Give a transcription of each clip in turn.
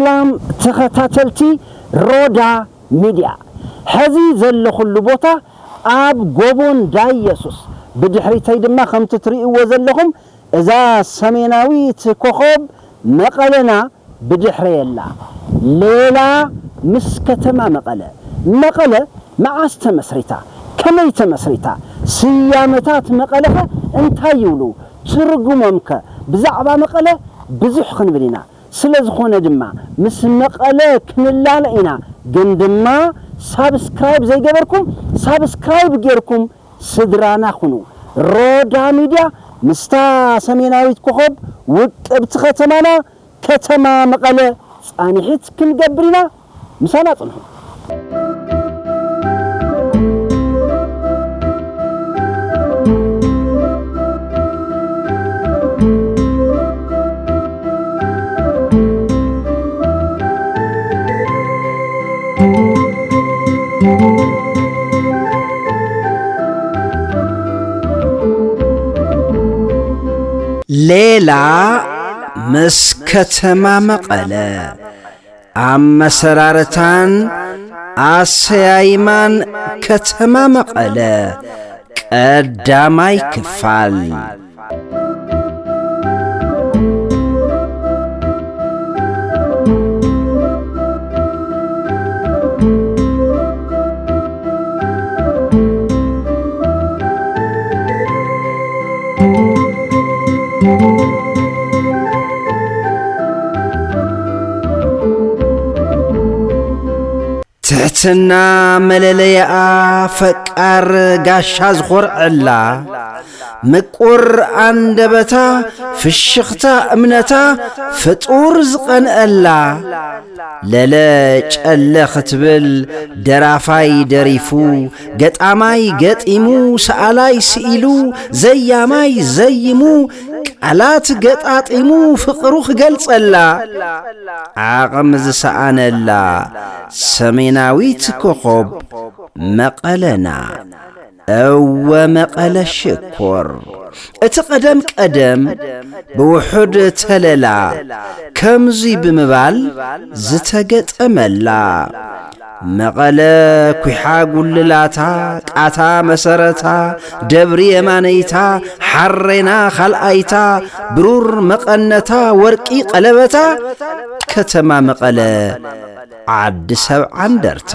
ሰላም ተኸታተልቲ ሮዳ ሚድያ ሕዚ ዘለኹሉ ቦታ ኣብ ጎቦን ዳይ ኢየሱስ ብድሕሪተይ ድማ ከምቲ ትርእይዎ ዘለኹም እዛ ሰሜናዊት ኮኸብ መቐለና ብድሕሪየላ ሌላ ምስ ከተማ መቐለ መዓዝ ተመስሪታ ከመይ ተመስሪታ ስያመታት መቐለኸ እንታይ ይብሉ ትርጉሞምከ ብዛዕባ መቐለ ብዙሕ ክንብል ኢና ስለዝኾነ ድማ ምስ መቐለ ክንላለ ኢና ግን ድማ ሳብስክራይብ ዘይገበርኩም ሳብስክራይብ ጌርኩም ስድራና ሁኑ ሮዳ ሚድያ ምስታ ሰሜናዊት ኮኸብ ውቅብቲ ከተማና ከተማ መቐለ ጻኒሕት ክንገብር ኢና ምሳና ጽንሑ ሌላ ምስ ከተማ መቐለ አመሰራረታን አሰያይማን ከተማ መቐለ ቀዳማይ ክፋል ትሕትና መለለያ ፈቃር ጋሻ ዝኾርዕላ ምቁር አንደበታ ፍሽኽታ እምነታ ፍጡር ዝቐንአላ ለለ ጨለ ክትብል ደራፋይ ደሪፉ ገጣማይ ገጢሙ ሰኣላይ ስኢሉ ዘያማይ ዘይሙ ቃላት ገጣጢሙ ፍቕሩ ክገልጸላ ዓቕም ዝሰኣነላ ሰሜናዊት ኮኸብ መቐለና እወ መቐለ ሽኮር እቲ ቀደም ብውሑድ ተለላ ከምዙይ ብምባል ዝተገጠመላ መቐለ ኩሓ ጉልላታ ቃታ መሰረታ ደብሪ የማነይታ ሓሬና ካልኣይታ ብሩር መቐነታ ወርቂ ቀለበታ ከተማ መቐለ ዓዲ ሰብዓ እንደርታ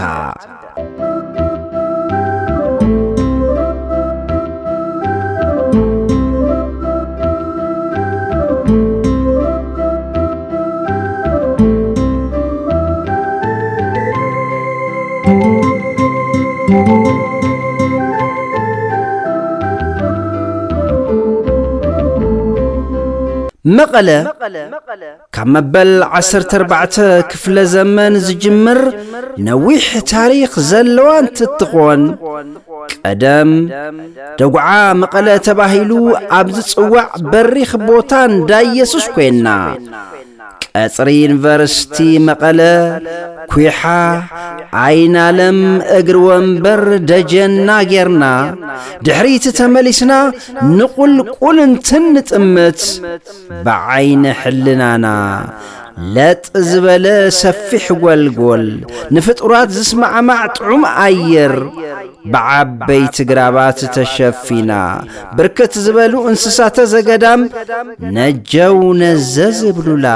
መቐለ ካብ መበል 14 ክፍለ ዘመን ዝጅምር ነዊሕ ታሪኽ ዘለዋ እንትትኾን ቀደም ደጉዓ መቐለ ተባሂሉ ኣብ ዝጽዋዕ በሪኽ ቦታ ዳይ ኢየሱስ ኮይና ቀጽሪ ዩኒቨርሲቲ መቐለ ኩሓ ዓይናለም እግር ወንበር ደጀና ጌርና ድሕሪት ተመሊስና ንቁልቁል እንትንጥምት ብዓይነ ሕልናና ለጥ ዝበለ ሰፊሕ ጎልጎል ንፍጡራት ዝስማዕማዕ ጥዑም ኣየር ብዓበይቲ ግራባት ተሸፊና ብርክት ዝበሉ እንስሳተ ዘገዳም ነጀው ነዘዝ ብሉላ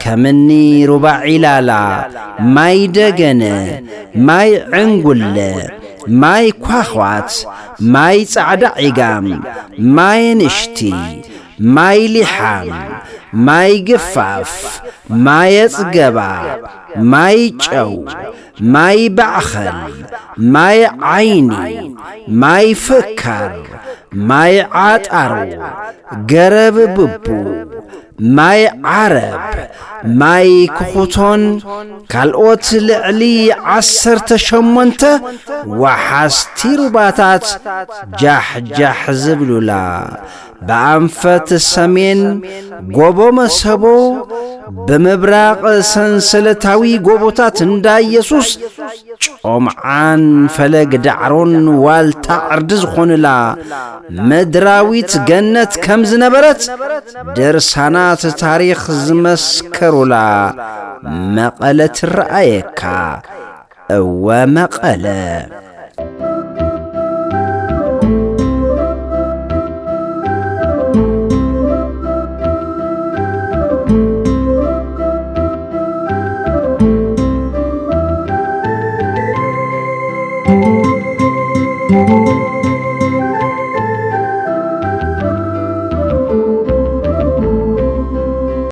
ከምኒ ሩባዒላላ ማይ ደገነ ማይ ዕንጉለ ማይ ኳኽዋት ማይ ጻዕዳ ዒጋም ማይ ንሽቲ ማይ ሊሓም ማይ ግፋፍ ማይ ጽገባ ማይ ጨው ማይ ባዕኸል ማይ ዓይኒ ማይ ፍካር ማይ ዓጣሩ ገረብ ብቡ ማይ ዓረብ ማይ ክኹቶን ካልኦት ልዕሊ 18 ወሓስቲ ሩባታት ጃሕ ዝብሉላ በአንፈት ሰሜን ጎቦ መሰቦ بمبراق سنسلتاوي قوبوتات اندا يسوس ጮምዓን ፈለግ ዳዕሮን ዋልታ ዕርድዝ ኾንላ መድራዊት ገነት ከም ዝነበረት ድርሳናት ታሪኽ ዝመስከሩላ መቐለ ትረአየካ እወ መቐለ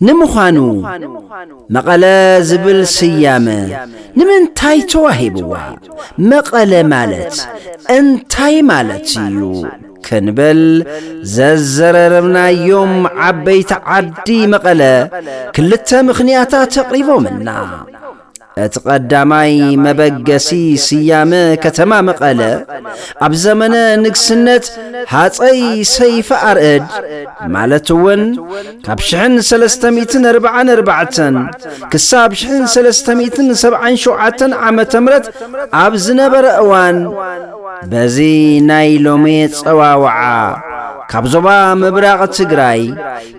نمخانو مقالة زبل سيامة نمنتاي تواهبوا مقالة مالت انتاي مالتيو كنبل ززررمنا يوم عبيت عدي مقالة كلتا مخنياتا تقريبو منا اتقداماي مبقسي سيامة كتما مقالة ابزمنا نقسنت هاتي سيف ارد مالتون كابشحن سلستميتن اربعتن كسابشحن سلستميتن 70 عامة مرت ابزنبر اوان بزي نايلوميت صواوعا كابزوبا مبراغ تግራይ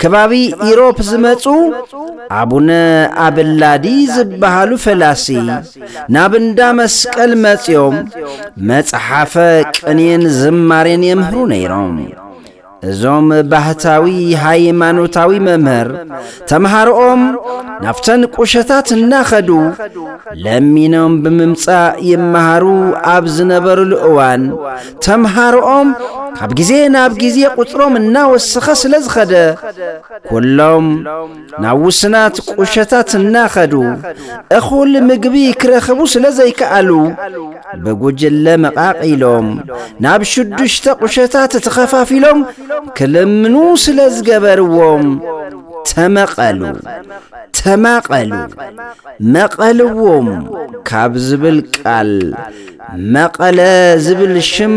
ከባቢ ኢሮፕ ዝመጹ አቡነ አብላዲ ዝበሃሉ ፈላሲ ናብንዳ መስቀል መጽዮም መጽሐፈ ቅኔን ዝማሬን የምህሩ ነይሮም እዞም ባህታዊ ሃይማኖታዊ መምህር ተምሃሮኦም ናፍተን ቁሸታት እናኸዱ ለሚኖም ብምምጻእ ይመሃሩ ኣብ ዝነበሩሉ እዋን ተምሃሮኦም ካብ ጊዜ ናብ ጊዜ ቁጥሮም እናወሰኸ ስለዝኸደ ኩሎም ናብ ውስናት ቁሸታት እናኸዱ እኹል ምግቢ ክረኽቡ ስለዘይከኣሉ በጉጅለ መቃቂሎም ናብ 6 ቁሸታት ተኸፋፊሎም ክልምኑ ስለዝገበርዎም ተማቀሉ መቀልዎም ካብ ዝብል ቃል መቀለ ዝብል ሽም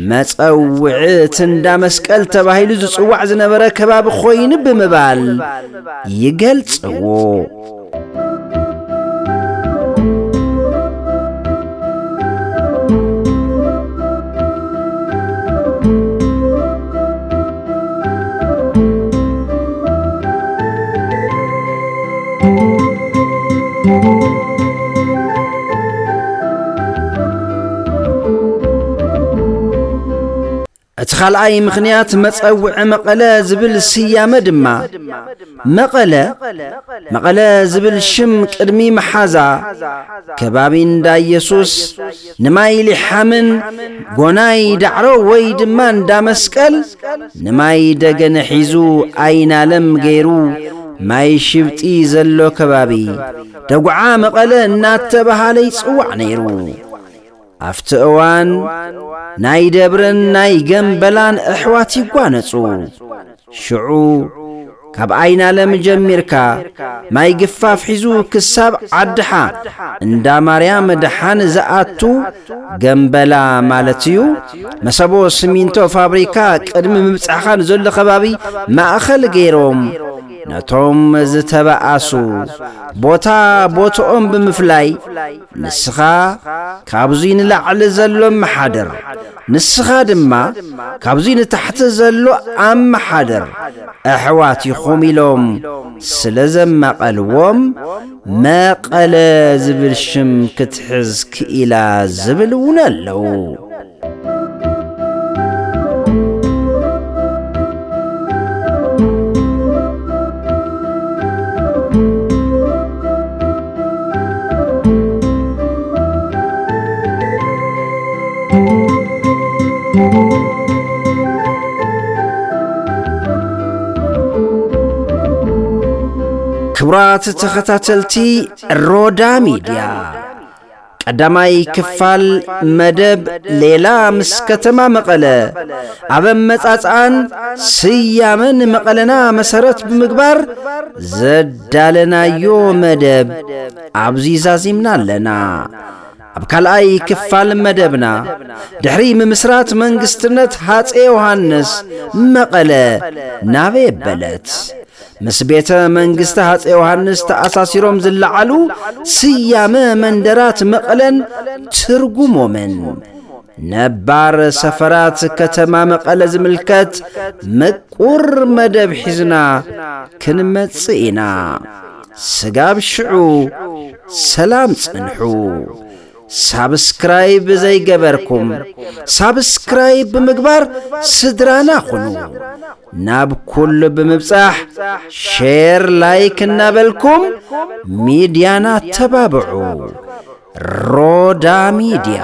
መጸውዕት እንዳ መስቀል ተባሂሉ ዝጽዋዕ ዝነበረ ከባቢ ኾይኑ ብምባል ይገልጽዎ اتخالعي مخنيات مصوع مقالة زبل سيامة دما مقالة زبل شم قدمي محازا كبابين دا يسوس نماي لحامن غناي دعرو ويدمان دا مسكال نماي دغن حيزو اينا لم غيرو ماي شبتي زلو كبابي دغعا مقالة ناتبهالي صوع نيرو አፍትእዋን ናይ ደብረን ናይ ገንበላን እሕዋት ይጓነጹ ሽዑ ካብ አይና ለምጀሚርካ ማይ ግፋፍ ሒዙ ክሳብ ዓድሓ እንዳ ማርያም ደሓን ዘኣቱ ገንበላ ማለትዩ መሰቦ ሲሚንቶ ፋብሪካ ቅድሚ ምብጻኻን ዘሎ ከባቢ ማእኸል ገይሮም ነቶም ዝተባኣሱ ቦታኦም ብምፍላይ ንስኻ ካብዙይ ንላዕሊ ዘሎ መሓደር ንስኻ ድማ ካብዙይ ንታሕቲ ዘሎ ኣመሓደር ኣሕዋት ይኹም ኢሎም ስለዘመቐልዎም መቐለ ዝብል ሽም ክትሕዝ ክኢላ ዝብል እውን ኣለዉ ክብራት ተኸታተልቲ ሮዳ ሚድያ ቀዳማይ ክፋል መደብ ሌላ ምስ ከተማ መቐለ አበመጻጻን ስያመን መቐለና መሰረት ብምግባር ዘዳለናዮ መደብ አብዚዛዚምና ኣለና አብካልአይ ክፋል መደብና ድሕሪ ምምስራት መንግስትነት ሃፄ ዮሐንስ መቐለ ናበ የበለት ምስ ቤተ መንግሥቲ ሃፀ ዮሐንስ ተኣሳሲሮም ዝለዓሉ ስያመ መንደራት መቐለን ትርጉሞምን ነባር ሰፈራት ከተማ መቐለ ዝምልከት ምቁር መደብ ሒዝና ክንመጽእ ኢና። ስጋብ ሽዑ ሰላም ጽንሑ። ሳብስክራይብ ዘይገበርኩም ሳብስክራይብ ብምግባር ስድራና ኹኑ። ናብ ኩል ብምብጻሕ ሼር ላይክ እናበልኩም ሚድያና ተባብዑ። ሮዳ ሚድያ